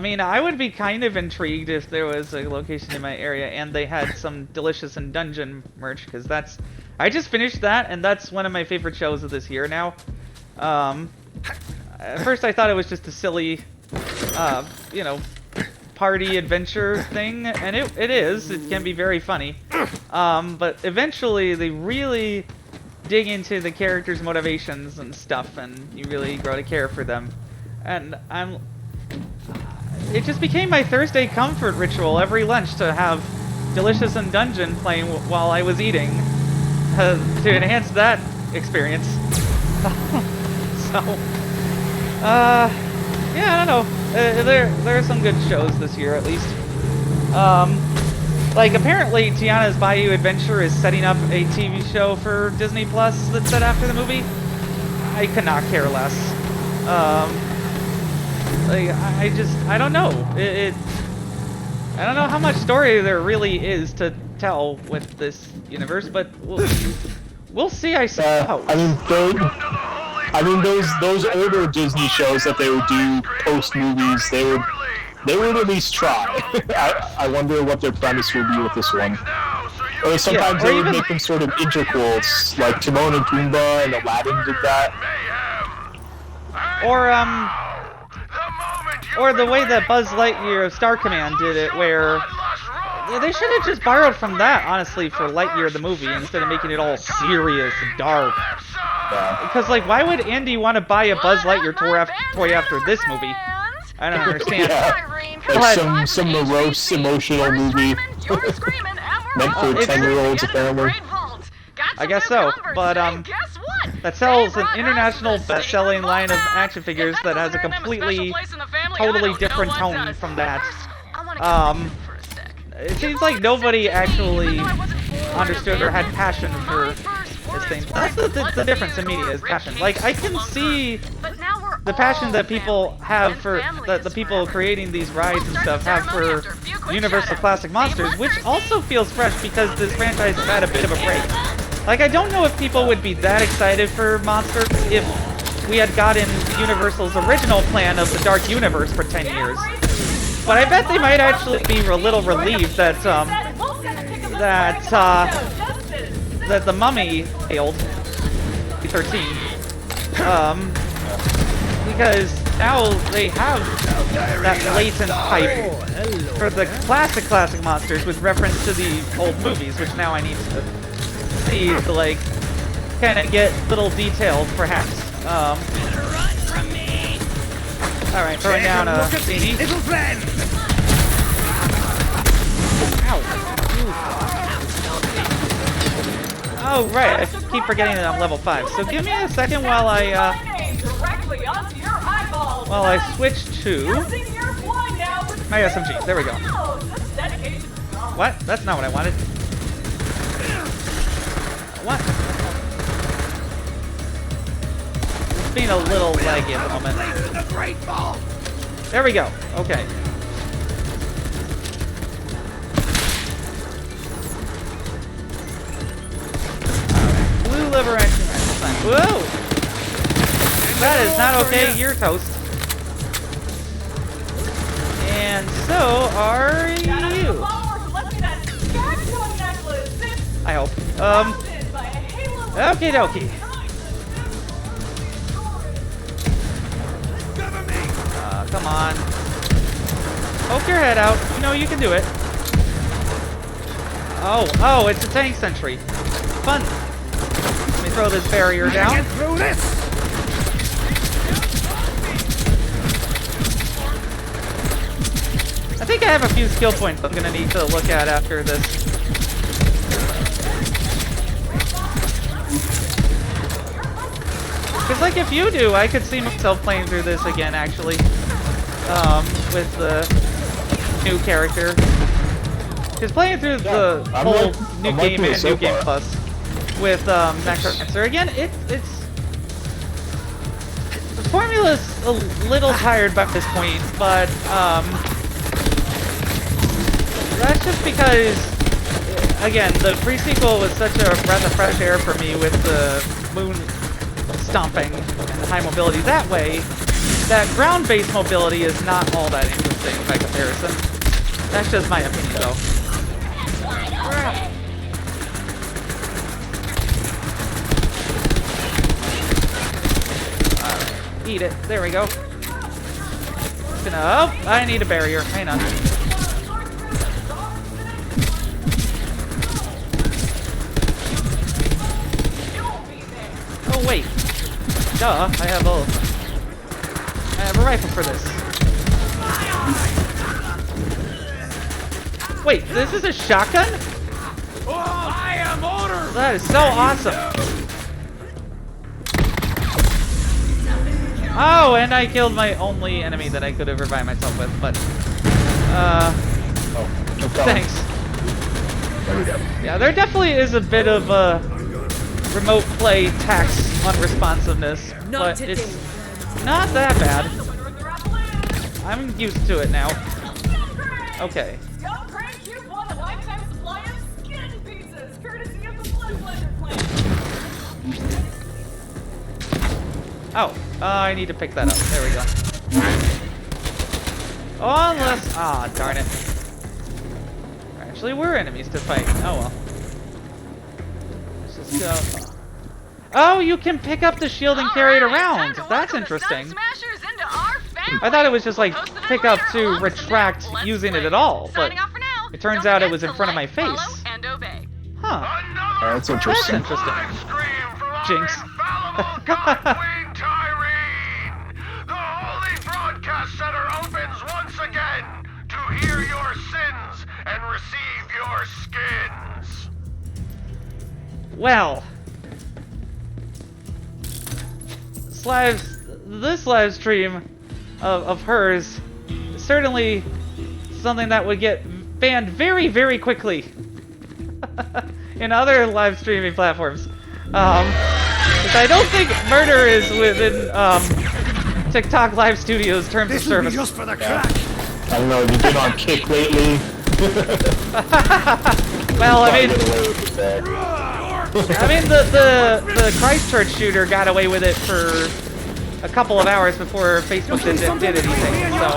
mean, I would be kind of intrigued if there was a location in my area and they had some Delicious in Dungeon merch, because that's... I just finished that, and that's one of my favorite shows of this year now. At first I thought it was just a silly, you know, party adventure thing, and it is. It can be very funny. But eventually they really dig into the characters' motivations and stuff, and you really grow to care for them. And it just became my Thursday comfort ritual every lunch to have Delicious in Dungeon playing while I was eating to enhance that experience. So Yeah, I don't know. There are some good shows this year, at least. Like, apparently, Tiana's Bayou Adventure is setting up a TV show for Disney Plus that's set after the movie. I could not care less. Like, I don't know. I don't know how much story there really is to tell with this universe, but we'll see, I suppose. I mean, those older Disney shows that they would do post movies, they would at least try. I wonder what their premise will be with this one. Or sometimes they would make them sort of interquels, like Timon and Pumbaa and Aladdin did that. Or the way that Buzz Lightyear of Star Command did it, where they should have just borrowed from that, honestly, for Lightyear the movie, instead of making it all serious and dark. Because, like, why would Andy want to buy a Buzz Lightyear toy after this movie? I don't understand. Like some morose, emotional movie meant for 10-year-olds, apparently. I guess so, but that sells an international best-selling line of action figures that has a completely, totally different tone from that. It seems like nobody actually understood or had passion for this thing. That's the difference in media, is passion. Like, I can see the passion that people have for, that the people creating these rides and stuff have for Universal Classic Monsters, which also feels fresh because this franchise has had a bit of a break. Like, I don't know if people would be that excited for Monsters if we had gotten Universal's original plan of the Dark Universe for 10 years. But I bet they might actually be a little relieved that, that the Mummy failed, 13. Because now they have that latent hype for the classic Monsters with reference to the old movies, which now I need to see to, like, kind of get little details, perhaps. Alright, throwing down a CD. Ow. Oh, right, I keep forgetting that I'm level 5. So give me a second while I switch to my SMG. There we go. What? That's not what I wanted. What? It's being a little laggy at the moment. There we go. Okay. Blue liver action rifle time. Whoa! That is not okay. You're toast. And so are you. I hope. Okie dokie. Come on. Poke your head out. You know you can do it. Oh, it's a tank sentry. Fun. Let me throw this barrier down. Get through this. I think I have a few skill points I'm gonna need to look at after this. Because, like, if you do, I could see myself playing through this again, actually. With the new character. Because playing through the whole new game and New Game Plus with Necromancer, again, it's... The formula's a little tired by this point, but, that's just because, again, the pre-sequel was such a breath of fresh air for me with the moon stomping and high mobility that way, that ground-based mobility is not all that interesting by comparison. That's just my opinion, though. Alright, eat it. There we go. Oh, I need a barrier. Hang on. Oh, wait. Duh, I have a rifle for this. Wait, this is a shotgun? Oh, I am order! That is so awesome. Oh, and I killed my only enemy that I could have revived myself with, but... thanks. There we go. Yeah, there definitely is a bit of remote play tax on responsiveness, but it's not that bad. I'm used to it now. Okay. Oh, I need to pick that up. There we go. Oh, unless... Ah, darn it. There actually were enemies to fight. Oh, well. Let's just go... Oh, you can pick up the shield and carry it around. That's interesting. I thought it was just like pick up to retract using it at all, but it turns out it was in front of my face. Huh. That's interesting. That's interesting. Jinx. The Holy Broadcast Center opens once again to hear your sins and receive your skins. Well, this live stream of hers is certainly something that would get banned very, very quickly in other live streaming platforms. Because I don't think murder is within TikTok Live Studios terms of service. Just for the crack. I don't know, you've been on Kick lately. Well, I mean, the Christchurch shooter got away with it for a couple of hours before Facebook did anything, so...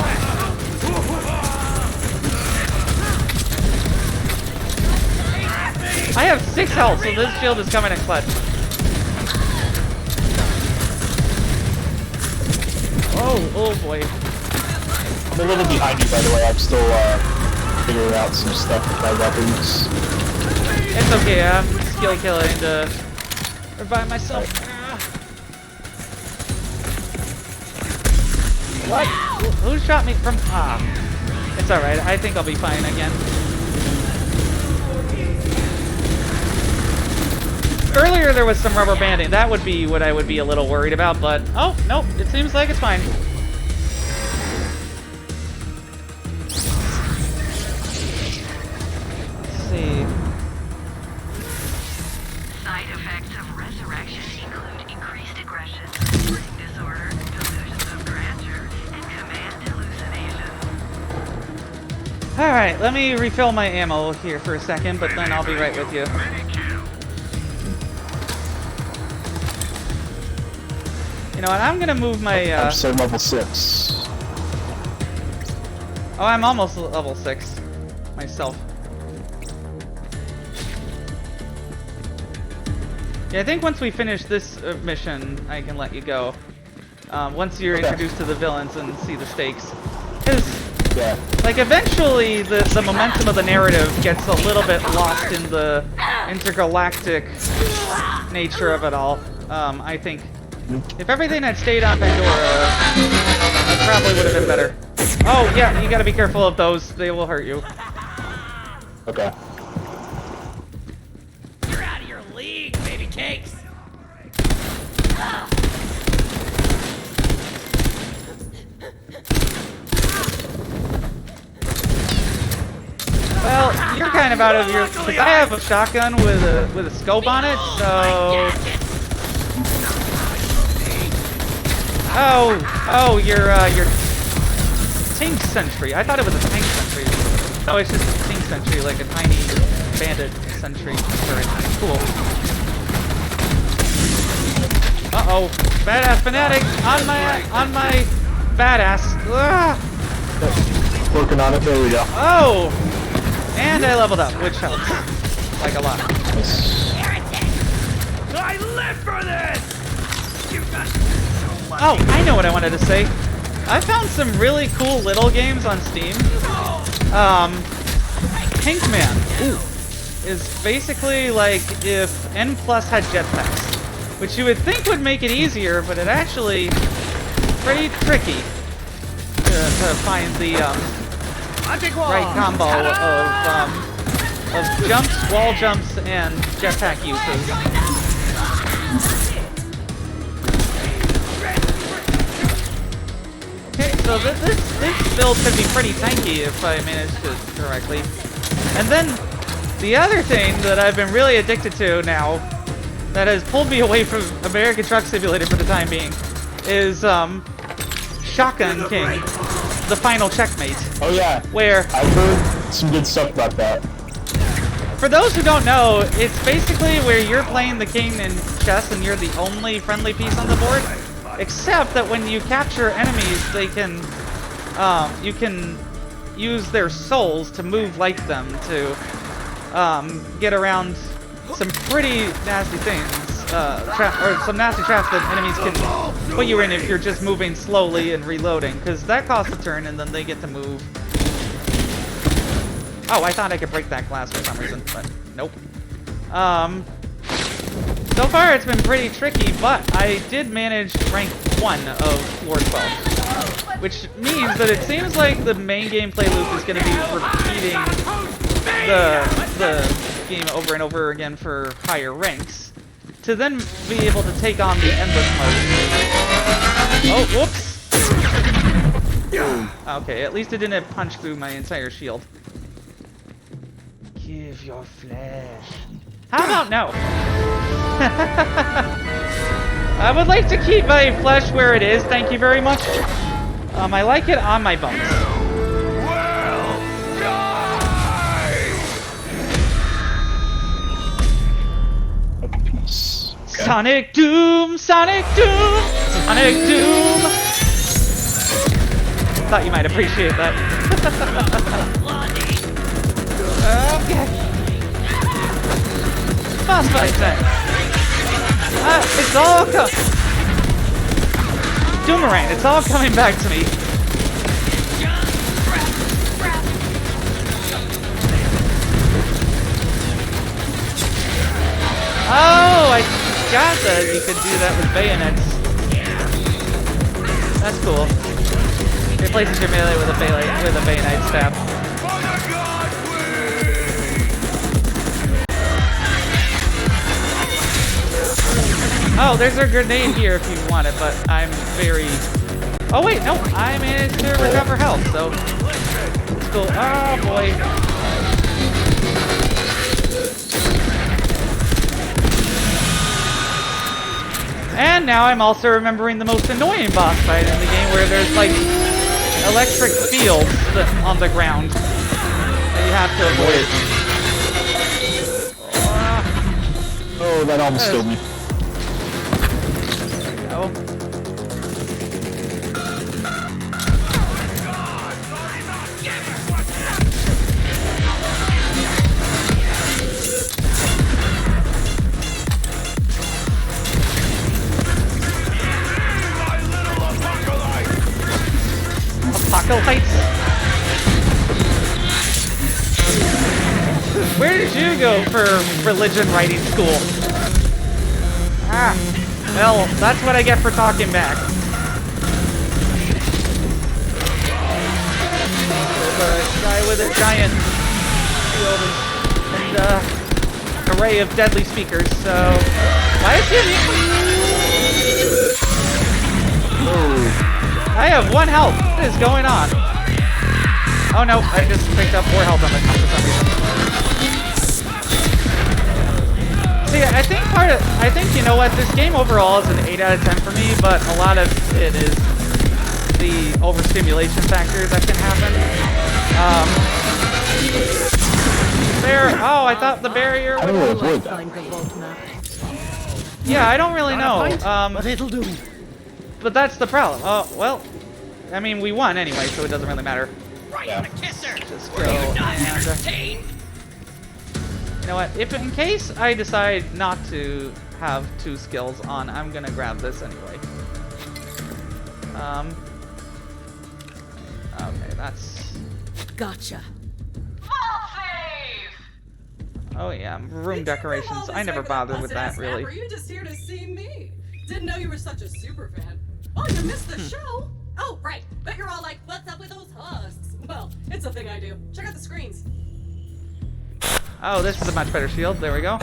I have 6 health, so this shield is coming in clutch. Oh boy. I'm a little behind you, by the way. I'm still figuring out some stuff with my weapons. It's okay, I'm skill killing to revive myself. What? Who shot me from... Ah. It's alright, I think I'll be fine again. Earlier there was some rubber banding. That would be what I would be a little worried about, but... Oh, nope, it seems like it's fine. Let's see... Side effects of resurrection include increased aggression, brain disorder, delusions of grandeur, and command hallucinations. Alright, let me refill my ammo here for a second, but then I'll be right with you. You know what, I'm gonna move my, I'm still level 6. Oh, I'm almost level 6 myself. Yeah, I think once we finish this mission, I can let you go. Once you're introduced to the villains and see the stakes. Because, like, eventually the momentum of the narrative gets a little bit lost in the intergalactic nature of it all. I think if everything had stayed on Pandora, it probably would have been better. Oh, yeah, you gotta be careful of those. They will hurt you. Okay. You're out of your league, baby cakes. Well, you're kind of out of your... Because I have a shotgun with a scope on it, so... Oh, your tank sentry. I thought it was a tank sentry. No, it's just a tank sentry, like a tiny bandit sentry turret. Cool. Uh-oh. Badass fanatic on my badass. Ugh. Working on it, there we go. Oh! And I leveled up, which helps. Like a lot. I live for this. You got Oh, I know what I wanted to say. I found some really cool little games on Steam. Pinkman is basically like if N+ had jetpacks, which you would think would make it easier, but it actually pretty tricky to find the right combo of jumps, wall jumps, and jetpack uses. so this build could be pretty tanky if I manage it correctly. And then the other thing that I've been really addicted to now, that has pulled me away from American Truck Simulator for the time being, is Shotgun King, the final checkmate. Oh yeah, where I've heard some good stuff about that. For those who don't know, it's basically where you're playing the king in chess and you're the only friendly piece on the board. Except that when you capture enemies, they can, you can use their souls to move like them to get around some pretty nasty things, or some nasty traps that enemies can put you in if you're just moving slowly and reloading, because that costs a turn and then they get to move. Oh, I thought I could break that glass for some reason, but nope. So far it's been pretty tricky, but I did manage rank 1 of floor 12. Which means that it seems like the main gameplay loop is going to be repeating the game over and over again for higher ranks, to then be able to take on the endless mode. Oh, whoops! Okay, at least it didn't punch through my entire shield. Give your flesh. How about no? I would like to keep my flesh where it is, thank you very much. I like it on my bones. Sonic Doom! Sonic Doom! Sonic Doom! Thought you might appreciate that. Okay. Boss fight then. It's all Doomerang, it's all coming back to me. Oh, I forgot that you could do that with bayonets. That's cool. Replaces your melee with a bayonet stab. Oh, there's a grenade here if you want it, but I'm very... Oh wait, no, I managed to recover health, so... It's cool. Oh boy. And now I'm also remembering the most annoying boss fight in the game, where there's like electric fields on the ground that you have to avoid. Oh, that almost killed me. There we go. Apocalypse? Where did you go for religion writing school? Ah, well, that's what I get for talking back. There's a guy with a giant shield and array of deadly speakers, so... Why is he... I have 1 health. What is going on? Oh no, I just picked up 4 health on the top for some reason. See, I think you know what, this game overall is an 8 out of 10 for me, but a lot of it is the overstimulation factor that can happen. Oh, I thought the barrier would... Yeah, I don't really know. But it'll do. But that's the problem. Oh, well, I mean, we won anyway, so it doesn't really matter. Right on the kisser. Just go and... You know what, if in case I decide not to have 2 skills on, I'm gonna grab this anyway. Okay, that's... Gotcha. Oh yeah, room decorations. I never bothered with that, really. Were you just here to see me? Didn't know you were such a super fan. Oh, you missed the show? Oh, right. But you're all like, what's up with those husks? Well, it's a thing I do. Check out the screens. Oh, this is a much better shield. There we go.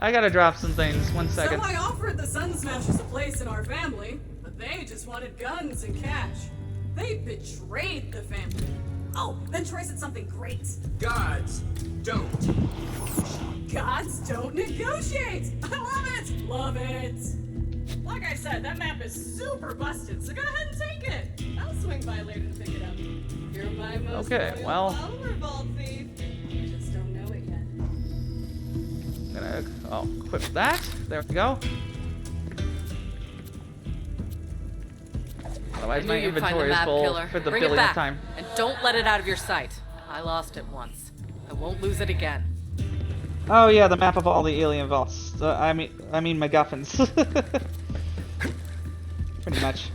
I gotta drop some things. 1 second. So I offered the Sun Smashers a place in our family, but they just wanted guns and cash. They betrayed the family. Oh, then Troy said something great. Gods don't. Gods don't negotiate! I love it! Love it! Like I said, that map is super busted, so go ahead and take it. I'll swing by later to pick it up. You're my most loyal follower, Vault Thief. You just don't know it yet. I'm gonna equip that. There we go. Otherwise, my inventory is full for the billionth time. And don't let it out of your sight. I lost it once. I won't lose it again. Oh yeah, the map of all the alien vaults. I mean MacGuffins. Pretty much.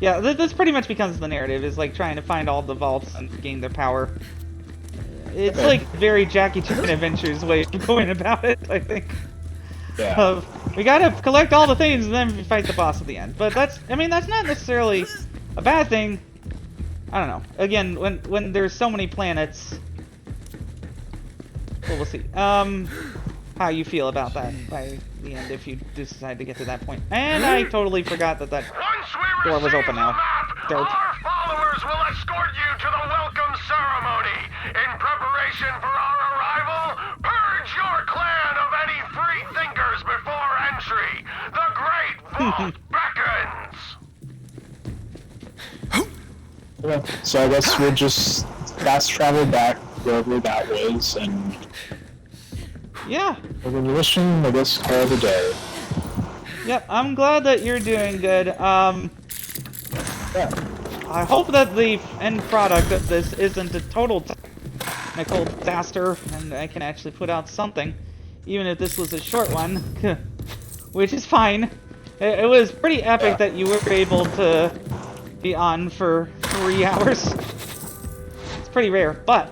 Yeah, this pretty much becomes the narrative. Is like trying to find all the vaults and gain their power. It's like very Jackie Chan Adventures way of going about it, I think. Yeah. We gotta collect all the things and then fight the boss at the end. But that's not necessarily a bad thing. I don't know. Again, when there's so many planets, well, we'll see. How you feel about that by the end if you decide to get to that point. And I totally forgot that door was open now. Dope. Our followers will escort you to the welcome ceremony. In preparation for our arrival, purge your clan of any free thinkers before entry. The Great Vault beckons. Yeah, so I guess we'll just fast travel back wherever that was, and yeah. We're gonna wishing, I guess, call it a day. Yep, I'm glad that you're doing good. Yeah. I hope that the end product of this isn't a total technical disaster, and I can actually put out something, even if this was a short one, which is fine. It was pretty epic that you were able to be on for 3 hours. It's pretty rare, but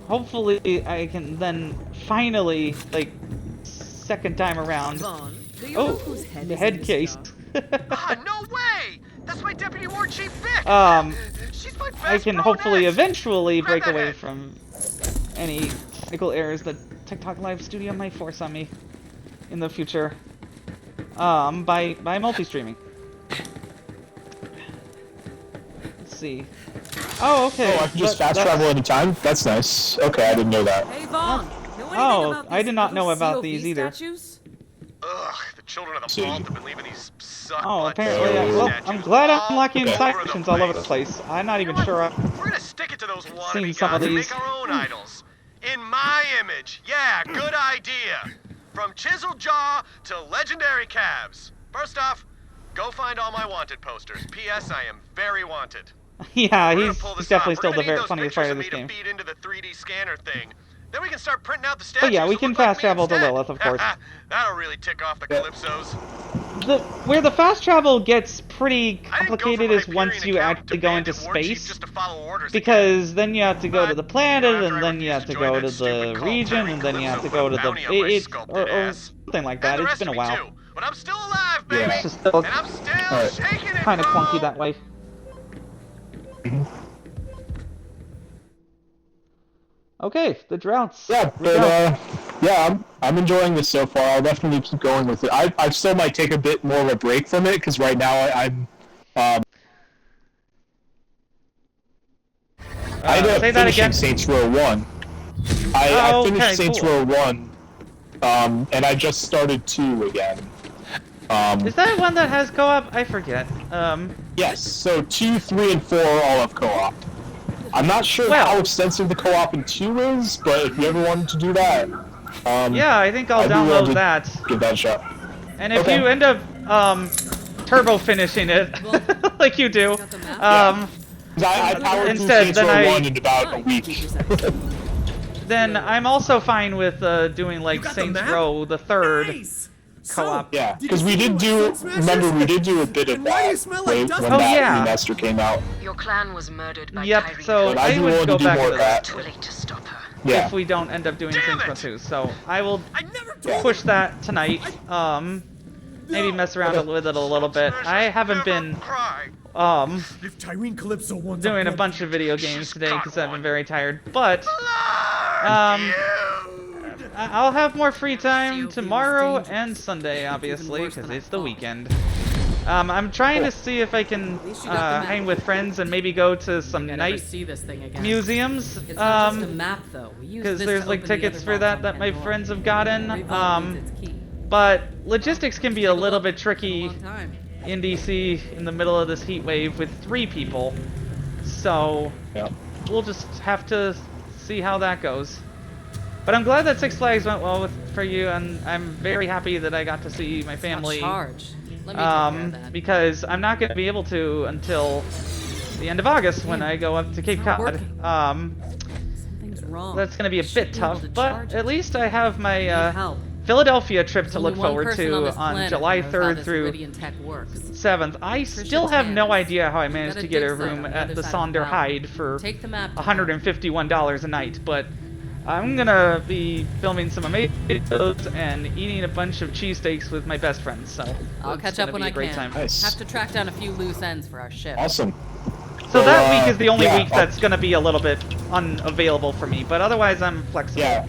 hopefully I can then finally, like, second time around. Oh, the head case. No way! That's my deputy war chief Vic. She's my best I can hopefully brunette. eventually Grab break that away head. from any technical errors that TikTok Live Studio might force on me in the future. By multi-streaming. Let's see. Oh, okay. Oh, I can just fast travel anytime? That's nice. Okay, I didn't know that. Hey, Vaughn. Oh, I did not know about these either. Statues? Ugh, the children of the vault have been leaving these suck Oh, butt apparently, statues well, I'm glad I'm unlocking all side over the missions all over the place. place. I'm not even sure We're gonna stick it to those seen wannabe some of gods and these. make our own idols. In my image. Yeah, good idea. From chiseled jaw to legendary calves. First off, go find all my wanted posters. P.S. I am very wanted. Yeah, We're gonna he's pull this definitely off. still We're the gonna need those funniest pictures part of me this to game. feed into the 3D scanner thing. Then we can start printing out the Oh statues. yeah, we that can look like fast me travel to instead. Lilith, of course. That'll really tick off the Calypsos. Where the fast travel gets pretty I didn't go complicated from is once Hyperion you accountant actually to go into bandit war chief space. just to follow orders Because then you have to go to the planet, after and I then you have refused to to join go that to stupid the cult, region, Terry and then you have to Calypso go to put a bounty on my sculpted or ass. something like And that. the It's rest been a of me while. too. But I'm still alive, baby. It's just still And I'm still shaking it, kind of bro. clunky that way. Okay, the droughts. Yeah, but yeah, I'm enjoying this so far. I'll definitely keep going with it. I still might take a bit more of a break from it because right now I'm I ended up say that finishing again. Saints Row 1. I finished Saints Row 1, and I just started 2 again. Is that one that has co-op? I forget. Yes, so 2, 3, and 4 all have co-op. I'm not sure how extensive the co-op in 2 is, but if you ever wanted to do that, yeah, I think I'll I'd be willing download to that. Give that a shot. And if you end up turbo finishing it, like you do, I powered through instead, Saints then Row 1 in about a week. then I'm also fine with doing like Saints Row the third co-op. Yeah, because we did do. Remember, we did do a bit of that when that remaster came out. Your clan was murdered by Yep, Tyree so But I'd I be would willing go to do back more to of that that. Too late to stop her. Yeah. if we don't end up doing Saints Row 2. So I will push that tonight. Maybe mess around with it a little bit. I haven't been If Tyreen Calypso wants doing a bunch of video games today because I've been very tired. But I'll have more free time tomorrow and Sunday, obviously, because it's the weekend. I'm trying to see if I can hang with friends and maybe go to some night museums. Because there's like tickets for that my friends have gotten. But logistics can be a little bit tricky in DC in the middle of this heat wave with 3 people. So we'll just have to see how that goes. But I'm glad that Six Flags went well for you, and I'm very happy that I got to see my family. Because I'm not going to be able to until the end of August when I go up to Cape Cod. That's going to be a bit tough, but at least I have my Philadelphia trip to look forward to on July 3rd through 7th. I still have no idea how I managed to get a room at the Sonder Hyde for $151 a night, but I'm gonna be filming some amazing videos and eating a bunch of cheesesteaks with my best friends, so I'll catch up when I can. Nice. Have to track down a few loose ends for our ship. Awesome. So that week is the only week that's gonna be a little bit unavailable for me, but otherwise I'm flexible. Yeah.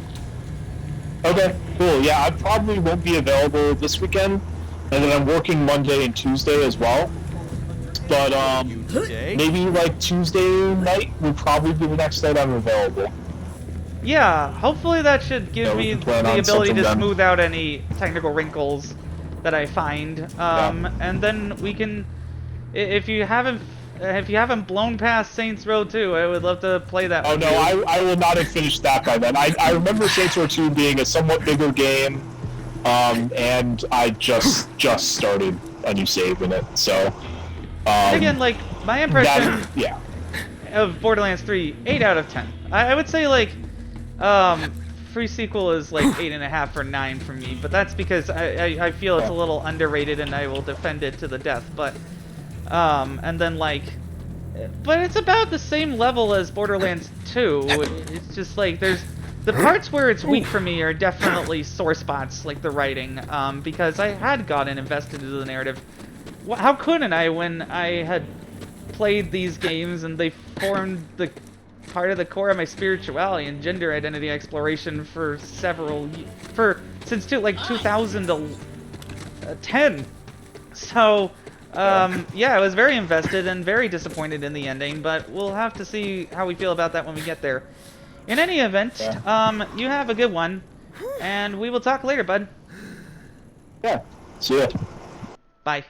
Okay, cool. Yeah, I probably won't be available this weekend, and then I'm working Monday and Tuesday as well. But maybe like Tuesday night will probably be the next night I'm available. Yeah, hopefully that should give me the ability to smooth out any technical wrinkles that I find. And then we can, if you haven't blown past Saints Row 2, I would love to play that. Oh no, I will not have finished that by then. I remember Saints Row 2 being a somewhat bigger game, and I just started a new save in it. So again, like my impression of Borderlands 3, 8 out of 10. I would say like. Free sequel is like 8.5 or 9 for me, but that's because I feel it's a little underrated and I will defend it to the death. But and then like, but it's about the same level as Borderlands 2. It's just like there's the parts where it's weak for me are definitely sore spots, like the writing, because I had gotten invested into the narrative. How couldn't I when I had played these games and they formed the part of the core of my spirituality and gender identity exploration for since 2010. So yeah, I was very invested and very disappointed in the ending, but we'll have to see how we feel about that when we get there. In any event, you have a good one, and we will talk later, bud. Yeah, see ya. Bye.